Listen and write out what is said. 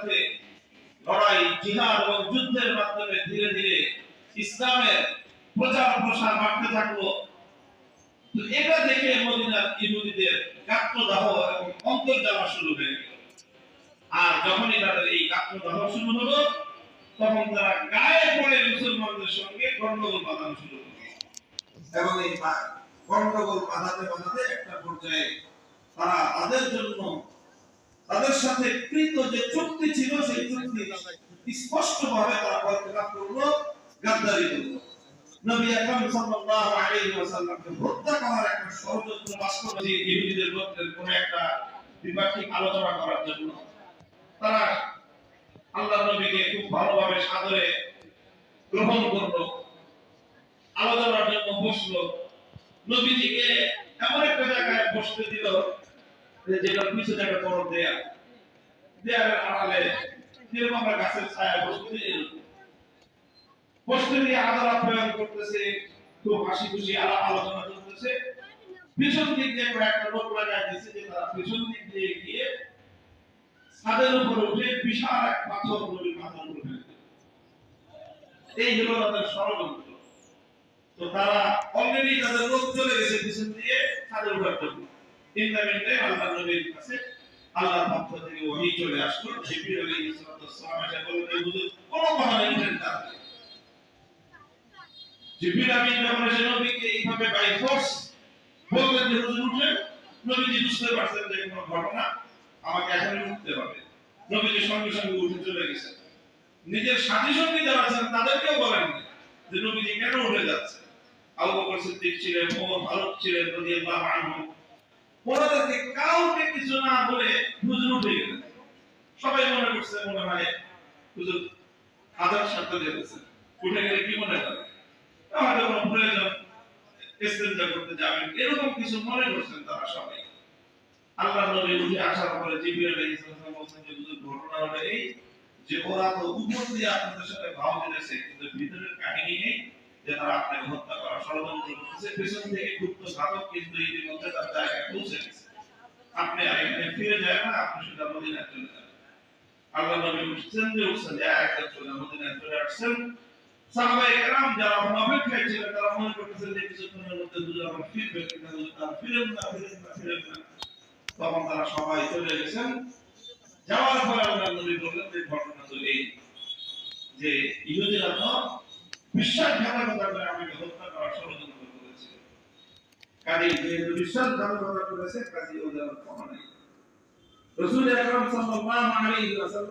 সাথে লড়াই জিহাদ এবং যুদ্ধের মাধ্যমে ধীরে ধীরে ইসলামের প্রচার প্রসার বাড়তে থাকলো। তো এটা দেখে মদিনার ইহুদিদের গাত্রদাহ এবং অন্তর্জালা শুরু হয়ে গেল। আর যখনই তাদের এই গাত্রদাহ শুরু হলো, তখন তারা গায়ে পড়ে মুসলমানদের সঙ্গে গন্ডগোল বাঁধানো শুরু করলো। এবং এই গন্ডগোল বাঁধাতে বাঁধাতে একটা পর্যায়ে তারা তাদের জন্য তাদের সাথে কৃত যে চুক্তি ছিল সেই চুক্তি স্পষ্টভাবে তারা বর্ণনা করলো, গাদ্দারি করলো। নবী আকরাম সাল্লাল্লাহু আলাইহি ওয়াসাল্লামকে হত্যা করার একটা ষড়যন্ত্র বাস্তবায়ী ইহুদিদের মধ্যে কোন একটা দ্বিপাক্ষিক আলোচনা করার জন্য তারা আল্লাহর নবীকে খুব ভালোভাবে সাদরে গ্রহণ করলো, আলোচনার জন্য বসলো। নবীজিকে এমন একটা জায়গায় বসতে দিল যেটা পিছু থেকে বড় দেয়া দেয়ালের আড়ালে যেরকম আমরা গাছের ছায়া বসতে দিয়ে আদর আপ্যায়ন করতেছে, খুব হাসি খুশি আলোচনা চলতেছে। পিছন দিক দিয়ে একটা লোক লাগাই দিয়েছে যে তারা পিছন দিক দিয়ে গিয়ে ছাদের উপরে উঠে বিশাল এক পাথর নবীর মাথার উপরে ফেলে দিল। এই হলো তাদের ষড়যন্ত্র। তো তারা অলরেডি তাদের লোক চলে গেছে পিছন দিয়ে ছাদের উপরে চলে। ইন্টারনেটে আল্লাহর নবীর কাছে আল্লাহর পক্ষ থেকে ওহী চলে আসলো। জিবরিল আলাইহিস সালাম এসে বললেন, হুজুর কোন কথা নেই না। জিবরিল আমিন যখন এসে নবীকে এইভাবে বাই ফোর্স বললেন যে হুজুর উঠেন, নবীজি বুঝতে পারছেন যে কোনো ঘটনা, আমাকে এখনই উঠতে হবে। নবীজি সঙ্গে সঙ্গে উঠে চলে গেছেন। নিজের সাথী সঙ্গী যারা আছেন তাদেরকেও বলেন যে নবীজি কেন উঠে যাচ্ছে। আবু বকর সিদ্দিক ছিলেন, ওমর ফারুক ছিলেন রাদিয়াল্লাহু আনহু, ওনাদেরকে কাউকে কিছু না বলে হুজুর উঠে গেলেন। সবাই মনে করছে মনে হয় হুজুর হাজার সাথে যেতেছে, উঠে গেলে কি মনে করে হয়তো কোনো প্রয়োজন ইস্তেঞ্জা করতে যাবেন, এরকম কিছু মনে করছেন তারা সবাই। আল্লাহর নবী উঠে আসার পরে জিবরিল আলাইহিস সালাম বলেন যে হুজুর ঘটনা হলো এই যে ওরা তো উপর দিয়ে আপনাদের সাথে ভাব দিয়েছে, কিন্তু ভিতরের কাহিনী নেই যে তারা আপনাকে হত্যা করার ষড়যন্ত্র করতেছে। পেছন থেকে গুপ্ত ঘাতক কিন্তু ইতিমধ্যে তার জায়গায় পৌঁছে গেছে। আপনি আর এখানে ফিরে যায় না, আপনি শুধু মদিনায় চলে যান। আল্লাহ নবী উঠছেন যে একদম চলে মদিনায় চলে আসছেন। সাহাবায়ে কেরাম যারা অপেক্ষায় ছিলেন তারা মনে করতেছেন যে কিছুক্ষণের মধ্যে দুজন আবার ফিরবে, কিন্তু তারা ফিরেন না। তখন তারা সবাই চলে গেছেন। যাওয়ার পরে আল্লাহ নবী বললেন যে ঘটনা তো এই যে ইহুদিরা তো বিশ্বাসঘাতকতা করে আমাকে হত্যা করার ষড়যন্ত্র করেছে। কাজেই যেহেতু বিশ্বাসঘাতকতা করেছে, কাজেই ওদের ক্ষমা নেই। রাসূল আকরাম সাল্লাল্লাহু আলাইহি ওয়াসাল্লাম